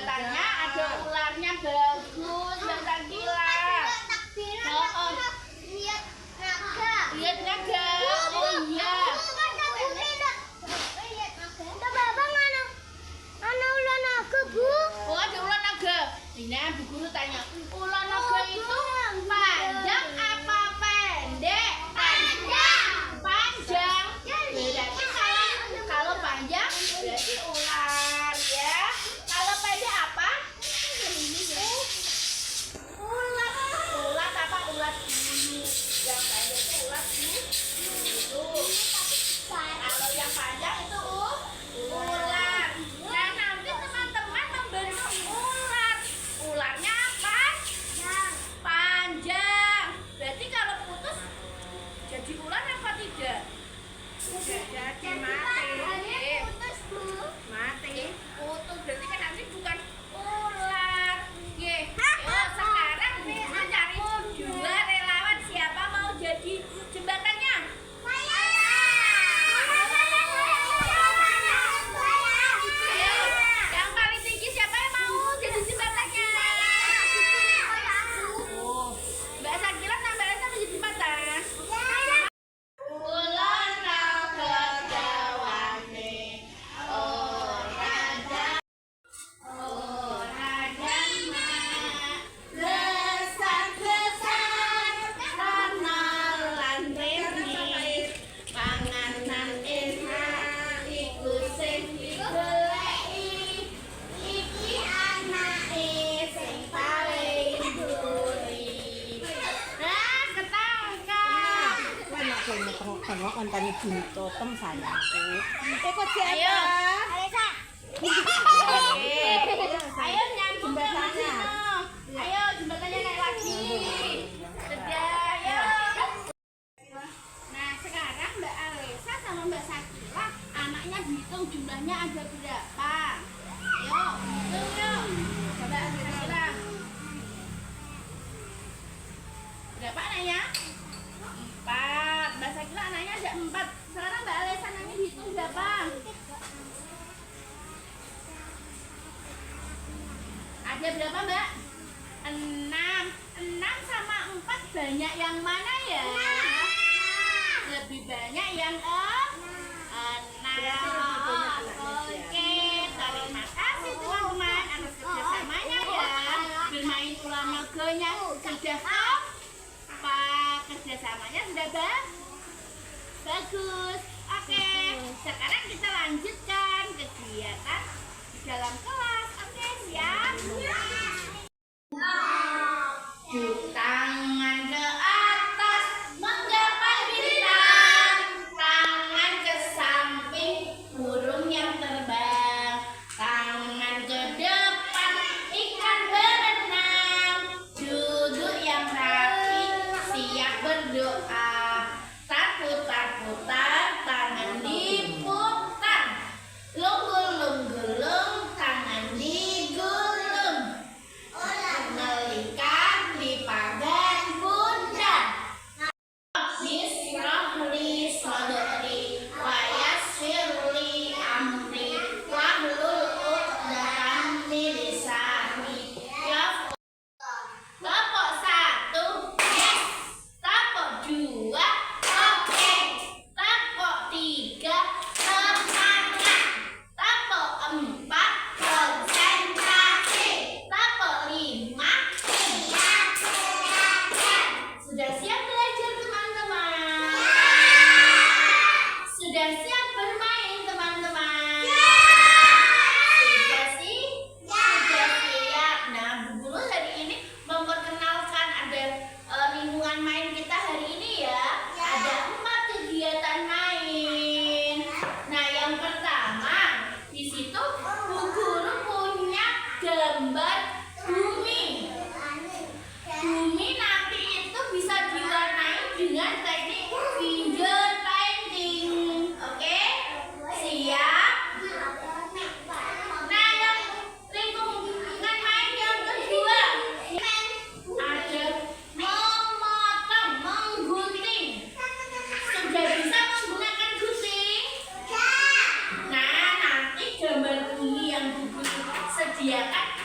jembatannya ada ularnya bagus, jangan gila. Lihat naga. Oh iya. Oh ada ular naga. Ini Bu Guru tanya, ular naga itu panjang apa pendek? Panjang. Berarti kalau panjang berarti ular ya. Kalau pendek apa? Ulat apa? Ulat bulu. Yang pendek itu ulat bulu. Kalau yang panjang itu ular. Nah nanti teman-teman membentuk ular. Ularnya apa? Panjang. Berarti kalau putus jadi ular apa tidak? Tidak jadi, mati. Mati. Putus berarti kan nanti bukan ular. Oke. Sekarang kita cari dua relawan. Siapa mau jadi jembatannya? Ayo, yang paling tinggi siapa yang mau jadi jembatannya? Mbak Sakila sama Mbak Elsa menjadi jembatan. Ular naga jawane, gesan-gesan ranalan rene, panganan enak iku sing digoleki, iki anake sing paling mburi. Nah, ketangkap. Tengok kontane Bunto tem sayangku. Kok Ayo. siapa? Ayo nyambung jembatannya. Ayo jembatannya naik lagi. Sudah, ayo. Nah sekarang Mbak Alesa sama Mbak Sakila anaknya dihitung jumlahnya ada berapa? Yuk, hitung yuk. Coba Sakila. Berapa anaknya? 4. Mbak Sakila anaknya ada 4. Sekarang Mbak Alesa anaknya dihitung berapa? Ada berapa Mbak? 6. 6 sama 4 banyak yang mana ya? Lebih banyak yang 6. Oke, terima kasih teman-teman atas kerjasamanya ya. Bermain ular naganya sudah kompak. Kerjasamanya sudah bagus. Oke, sekarang kita lanjutkan kegiatan di dalam kelas. Oke, siap? Tangan ke atas menggapai bintang, tangan ke samping burung yang terbang, tangan ke depan ikan berenang, duduk yang rapi siap berdoa, putar-putar tangan diputar, lunggul-lunggulung tangan digulung, melingkar di pagar bunda. Bismillahirrahmanirrahim. Sodri wa yassirli amri wahlul 'uqdatam min lisani yafqahu. Tepuk 1, yes. Tepuk 2, oke. Tepuk 3, semangat. Tepuk 4, konsentrasi. Tepuk 5, sudah siap belajar teman-teman? Sudah siap bermain teman-teman? Sudah sih? Sudah siap. Nah, Bu Guru hari ini memperkenalkan ada lingkungan main kita hari ini ya. Ada 4 kegiatan main. Nah, yang pertama di situ Bu Guru punya gambar bumi. Bumi nanti itu bisa diwarnai dengan teknik finger painting. Oke? Siap? Nah, yang lingkungan main yang kedua ada memotong, menggunting. Sudah bisa menggunakan gunting? Nah, nanti gambar bumi yang Bu Guru sediakan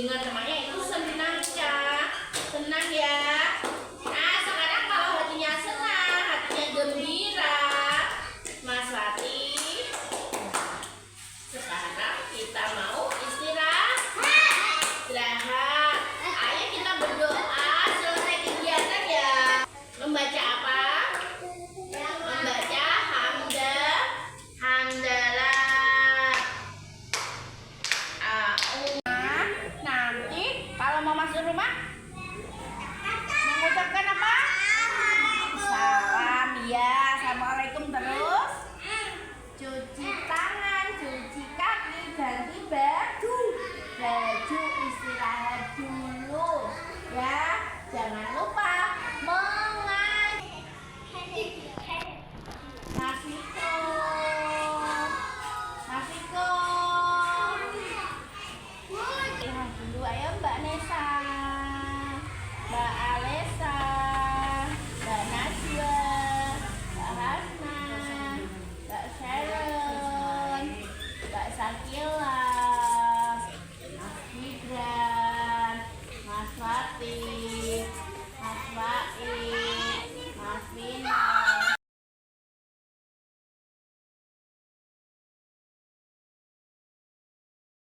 dengan namanya itu